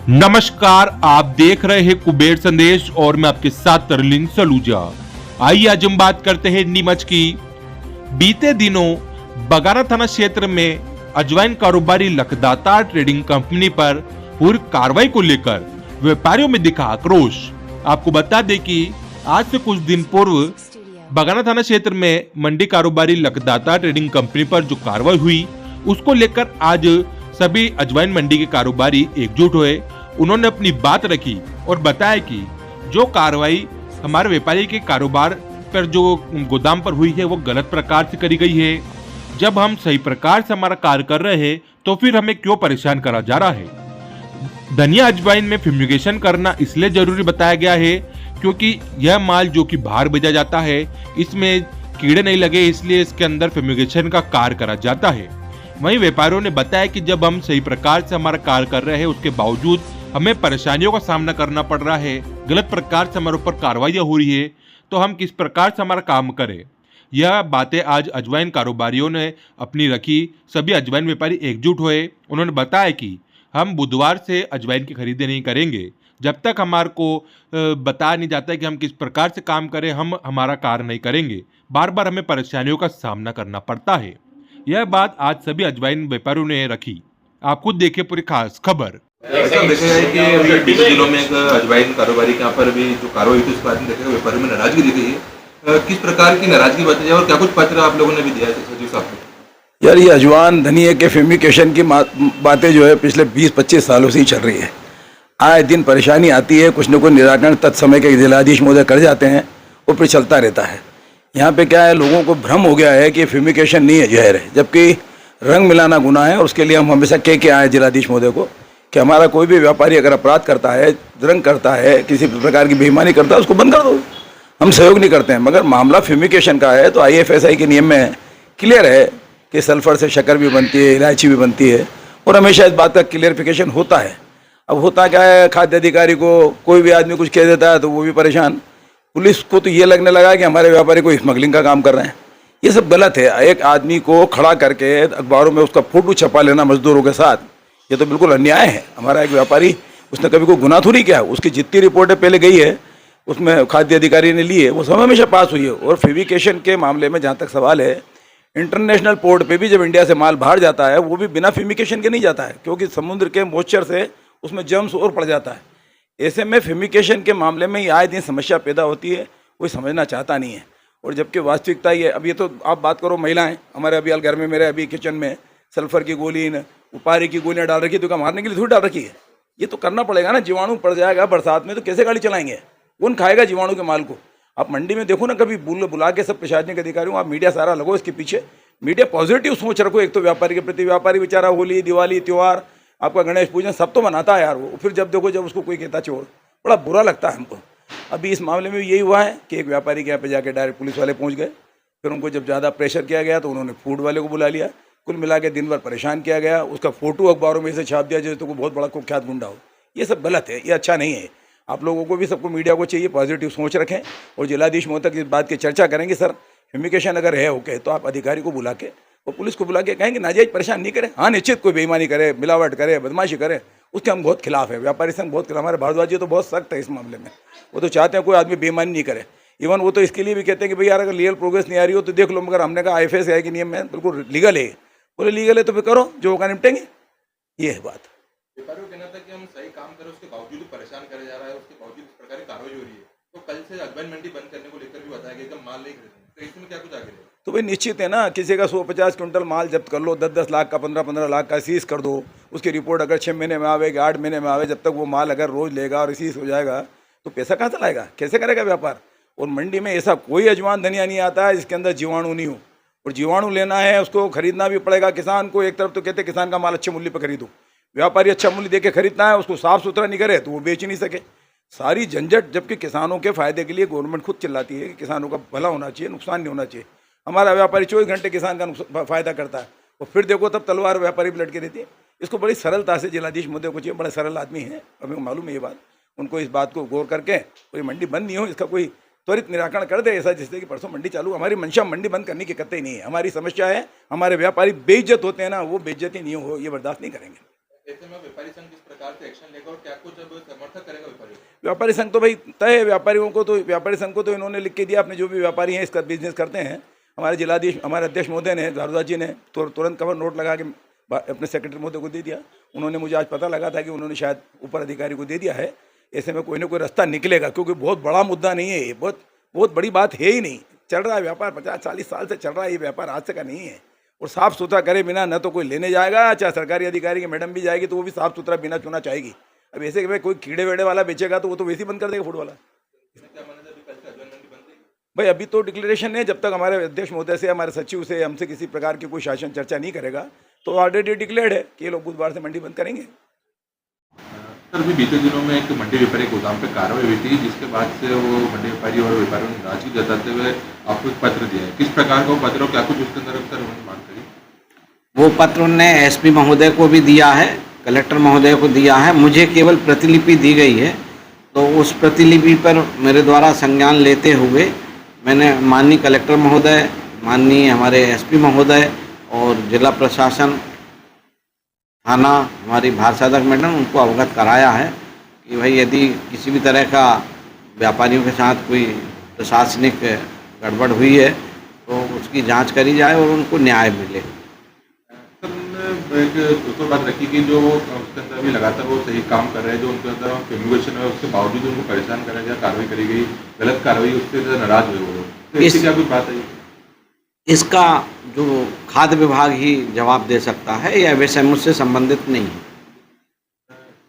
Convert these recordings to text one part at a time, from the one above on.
नमस्कार, आप देख रहे हैं कुबेर संदेश और मैं आपके साथ तरलिन सलूजा। आइए आज हम बात करते हैं नीमच की। बीते दिनों बगाना थाना क्षेत्र में अजवाइन कारोबारी लखदाता ट्रेडिंग कंपनी पर हुई कार्रवाई को लेकर व्यापारियों में दिखा आक्रोश। आपको बता दें कि आज से कुछ दिन पूर्व बगाना थाना क्षेत्र में मंडी कारोबारी लखदाता ट्रेडिंग कंपनी पर जो कार्रवाई हुई उसको लेकर आज सभी अजवाइन मंडी के कारोबारी एकजुट हुए। उन्होंने अपनी बात रखी और बताया कि जो कार्रवाई हमारे व्यापारी के कारोबार पर जो गोदाम पर हुई है वो गलत प्रकार से करी गई है। जब हम सही प्रकार से हमारा कार्य कर रहे हैं तो फिर हमें क्यों परेशान करा जा रहा है। धनिया अजवाइन में फ्यूमिगेशन करना इसलिए जरूरी बताया गया है क्योंकि यह माल जो कि बाहर भेजा जाता है इसमें कीड़े नहीं लगे, इसलिए इसके अंदर फ्यूमिगेशन का कार्य करा जाता है। वहीं व्यापारियों ने बताया कि जब हम सही प्रकार से हमारा कार्य कर रहे हैं उसके बावजूद हमें परेशानियों का सामना करना पड़ रहा है, गलत प्रकार से हमारे ऊपर कार्रवाई हो रही है, तो हम किस प्रकार से हमारा काम करें। यह बातें आज अजवाइन कारोबारियों ने अपनी रखी। सभी अजवाइन व्यापारी एकजुट हुए। उन्होंने बताया कि हम बुधवार से अजवाइन की खरीदी नहीं करेंगे जब तक हमारे को बताया नहीं जाता है कि हम किस प्रकार से काम करें, हम हमारा कार्य नहीं करेंगे। बार बार हमें परेशानियों का सामना करना पड़ता है। यह बात आज सभी अजवाइन व्यापारियों ने रखी। आप खुद देखिए पूरी खास खबर। ऐसा देखा है कि अभी पिछले दिनों में एक अजवाइन कारोबारी के यहाँ पर भी जो कार्रवाई हुई थी उसके बाद में देखा व्यापारियों में नाराजगी दिख रही है। किस प्रकार की नाराजगी बताई और क्या कुछ पत्र आप लोगों ने भी दिया है सचिव साहब को? यार, ये अजवाइन धनिया के फ्यूमिगेशन की बातें जो है पिछले 20-25 सालों से ही चल रही है। आए दिन परेशानी आती है, कुछ न कुछ निराकरण तत्समय के जिलाधीश महोदय कर जाते हैं और फिर चलता रहता है। यहाँ पे क्या है, लोगों को भ्रम हो गया है कि फ्यूमिगेशन नहीं है, जहर है, जबकि रंग मिलाना गुनाह है। और उसके लिए हम हमेशा कह के आए जिलाधीश महोदय को कि हमारा कोई भी व्यापारी अगर अपराध करता है, रंग करता है, किसी प्रकार की बेईमानी करता है, उसको बंद कर दो। हम सहयोग नहीं करते हैं। मगर मामला फ्यूमिगेशन का है तो IFSI के नियम में क्लियर है कि सल्फर से शक्कर भी बनती है, इलायची भी बनती है, और हमेशा इस बात का क्लियरिफिकेशन होता है। अब होता क्या है, खाद्य अधिकारी को कोई भी आदमी कुछ कह देता है तो वो भी परेशान। पुलिस को तो ये लगने लगा कि हमारे व्यापारी को स्मगलिंग का काम कर रहे हैं। ये सब गलत है। एक आदमी को खड़ा करके अखबारों में उसका फोटो छपा लेना मजदूरों के साथ, ये तो बिल्कुल अन्याय है। हमारा एक व्यापारी, उसने कभी कोई गुनाह थोड़ी किया। उसकी जितनी रिपोर्टें पहले गई है उसमें खाद्य अधिकारी ने ली है, वो सब हमेशा पास हुई है। और फ्यूमिगेशन के मामले में जहाँ तक सवाल है, इंटरनेशनल पोर्ट पे भी जब इंडिया से माल बाहर जाता है वो भी बिना फ्यूमिगेशन के नहीं जाता है, क्योंकि समुद्र के मॉइस्चर से उसमें जर्म्स और पड़ जाता है। ऐसे में फ्यूमिगेशन के मामले में ये आए दिन समस्या पैदा होती है, कोई समझना चाहता नहीं है। और जबकि वास्तविकता ये, अब ये तो आप बात करो महिलाएं, हमारे अभी घर में, मेरे अभी किचन में सल्फर की गोली, उपारी की गोलियां डाल रखी, तो क्या मारने के लिए थोड़ी डाल रखी है। ये तो करना पड़ेगा ना, जीवाणु पड़ जाएगा बरसात में तो कैसे गाड़ी चलाएंगे, कौन खाएगा जीवाणु के माल को। आप मंडी में देखो ना, कभी बुला के सब प्रशासनिक अधिकारियों, आप मीडिया सारा लगो इसके पीछे, मीडिया पॉजिटिव सोच रखो एक तो व्यापारी के प्रति। व्यापारी बेचारा होली, दिवाली, त्यौहार, आपका गणेश पूजन सब तो मनाता है यार वो, फिर जब देखो जब उसको कोई कहता चोर, बड़ा बुरा लगता है हमको। अभी इस मामले में यही हुआ है कि एक व्यापारी के यहाँ पे जाके डायरेक्ट पुलिस वाले पहुँच गए। फिर उनको जब ज़्यादा प्रेशर किया गया तो उन्होंने फूड वाले को बुला लिया। कुल मिला के दिन भर परेशान किया गया। उसका फोटो अखबारों में से छाप दिया जैसे तो कोई बहुत बड़ा कुख्यात गुंडा हो। ये सब गलत है, ये अच्छा नहीं है। आप लोगों को भी, सबको, मीडिया को चाहिए पॉजिटिव सोच रखें और जिलाधीश महोदय तक इस बात की चर्चा करेंगे। सर, फ्यूमिगेशन अगर है ओके तो आप अधिकारी को बुला के और पुलिस को बुला के कहेंगे नाजायज परेशान नहीं करें। हाँ, निश्चित कोई बेईमानी करे, मिलावट करे, बदमाशी करे, उसके हम बहुत खिलाफ है। व्यापारी संघ बहुत खिलाफ, हमारे भारद्वाज जी तो बहुत सख्त है इस मामले में। वो तो चाहते हैं कोई आदमी बेईमानी नहीं करे। इवन वो तो इसके लिए भी कहते हैं कि भाई यार अगर लीगल प्रोग्रेस नहीं आ रही हो तो देख लो। मगर हमने कहा IFSI के नियम में बिल्कुल लीगल है। बोले लीगल है तो फिर करो, जो होगा निपटेंगे। ये है बात। व्यापारियों का कहना था कि हम सही काम करें उसके बावजूद परेशान करे जा रहा है, उसके बावजूद इस प्रकार की कार्रवाई हो रही है। तो कल से अजवाइन मंडी बंद करने को लेकर भी बताया गया कि माल नहीं खरीदेंगे, तो इसमें क्या कुछ आगे रहेगा? तो भाई निश्चित है ना, किसी का 150 क्विंटल माल जब्त कर लो, 10-10 लाख का, 15-15 लाख का सीज कर दो। उसकी रिपोर्ट अगर 6 महीने में आवे, 8 महीने में आवे, जब तक वो माल अगर रोज लेगा और सीज हो जाएगा तो पैसा कहाँ से लाएगा, कैसे करेगा व्यापार। और मंडी में ऐसा कोई अजवाइन धनिया नहीं आता है जिसके अंदर जीवाणु नहीं हो। और जीवाणु लेना है उसको खरीदना भी पड़ेगा। किसान को एक तरफ तो कहते हैं किसान का माल अच्छे मूल्य पर खरीदो, व्यापारी अच्छा मूल्य दे के खरीदना है, उसको साफ सुथरा नहीं करे तो वो बेच नहीं सके। सारी झंझट, जबकि किसानों के फायदे के लिए गवर्नमेंट खुद चिल्लाती है कि किसानों का भला होना चाहिए, नुकसान नहीं होना चाहिए। हमारा व्यापारी 24 घंटे किसान का फायदा करता है और फिर देखो तब तलवार व्यापारी भी लटके रहती है। इसको बड़ी सरलता से जिलाधीश महोदय को चाहिए, बड़े सरल आदमी है, हमें मालूम है ये बात। उनको इस बात को गौर करके कोई मंडी बंद नहीं हो, इसका कोई त्वरित निराकरण कर दे, ऐसा जिससे कि परसों मंडी चालू। हमारी मंशा मंडी बंद करने की कतई नहीं है। हमारी समस्या है हमारे व्यापारी बेइज्जत होते हैं ना, वो बेइज्जती नहीं हो, ये बर्दाश्त नहीं करेंगे। ऐसे में व्यापारी संघ किस प्रकार से एक्शन लेगा और क्या कुछ अब समर्थन करेगा व्यापारी? व्यापारी संघ तो भाई तय है, व्यापारी संघ को तो इन्होंने लिख के दिया, अपने जो भी व्यापारी हैं इसका बिजनेस करते हैं। हमारे जिलाधीश, हमारे अध्यक्ष महोदय ने, दारोदा जी ने तुरंत कवर नोट लगा के अपने सेक्रेटरी महोदय को दे दिया। उन्होंने, मुझे आज पता लगा था कि उन्होंने शायद ऊपर अधिकारी को दे दिया है। ऐसे में कोई ना कोई रास्ता निकलेगा, क्योंकि बहुत बड़ा मुद्दा नहीं है ये, बहुत बड़ी बात है ही नहीं। चल रहा है व्यापार, 50-40 साल से चल रहा है ये व्यापार, आज से का नहीं है। और साफ़ सुथरा करे बिना न तो कोई लेने जाएगा, चाहे सरकारी अधिकारी की मैडम भी जाएगी तो वो भी साफ़ सुथरा बिना चुना चाहेगी। अब ऐसे कि भाई कोई कीड़े वेड़े वाला बेचेगा तो वो तो वैसे ही बंद कर देगा फूड वाला। भाई अभी तो डिक्लेरेशन है, जब तक हमारे अध्यक्ष महोदय से, हमारे सचिव से, हमसे किसी प्रकार की कोई शासन चर्चा नहीं करेगा तो ऑलरेडी डिक्लेयर्ड है कि ये लोग बुधवार से मंडी बंद करेंगे। सर, अभी बीते दिनों में एक मंडी व्यापारी गोदाम पे कार्रवाई हुई थी, जिसके बाद से वो मंडी व्यापारी और व्यापारियों ने नाराजगी जताते हुए आपको एक पत्र दिया है। किस प्रकार का वो पत्र और क्या कुछ उसके अंदर सर उन्होंने मांग करी? वो पत्र उन्होंने एसपी महोदय को भी दिया है, कलेक्टर महोदय को दिया है, मुझे केवल प्रतिलिपि दी गई है। तो उस प्रतिलिपि पर मेरे द्वारा संज्ञान लेते हुए मैंने माननीय कलेक्टर महोदय, माननीय हमारे एसपी महोदय और जिला प्रशासन थाना, हमारी भारत साधक मैडम, उनको अवगत कराया है कि भाई यदि किसी भी तरह का व्यापारियों के साथ कोई प्रशासनिक गड़बड़ हुई है तो उसकी जांच करी जाए और उनको न्याय मिले। सर, उन्होंने एक दूसरी बात रखी कि जो उसके अंदर भी लगातार वो सही काम कर रहे हैं, जो उनके अंदर फ्यूमिगेशन है उसके बावजूद उनको परेशान करा गया, कार्रवाई करी गई, गलत कार्रवाई, उससे नाराज हुए वो लोग, तो इसकी क्या कुछ बात है? इसका जो खाद्य विभाग ही जवाब दे सकता है, यह विषय मुझसे संबंधित नहीं है।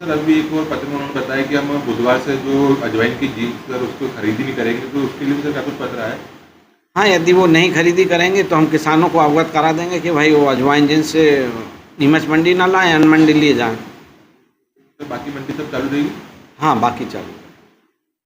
सर, अभी एक और पत्र में उन्होंने बताया कि हम बुधवार से जो अजवाइन की जींस सर उसको खरीदी नहीं करेंगे, तो उसके लिए सर क्या कुछ पत्र है? हाँ, यदि वो नहीं खरीदी करेंगे तो हम किसानों को अवगत करा देंगे कि भाई वो अजवाइन जिनस से नीमच मंडी ना लाएं, अन मंडी लिए जाएँ। तो बाकी मंडी सब चालू रहेगी? हाँ, बाकी चालू।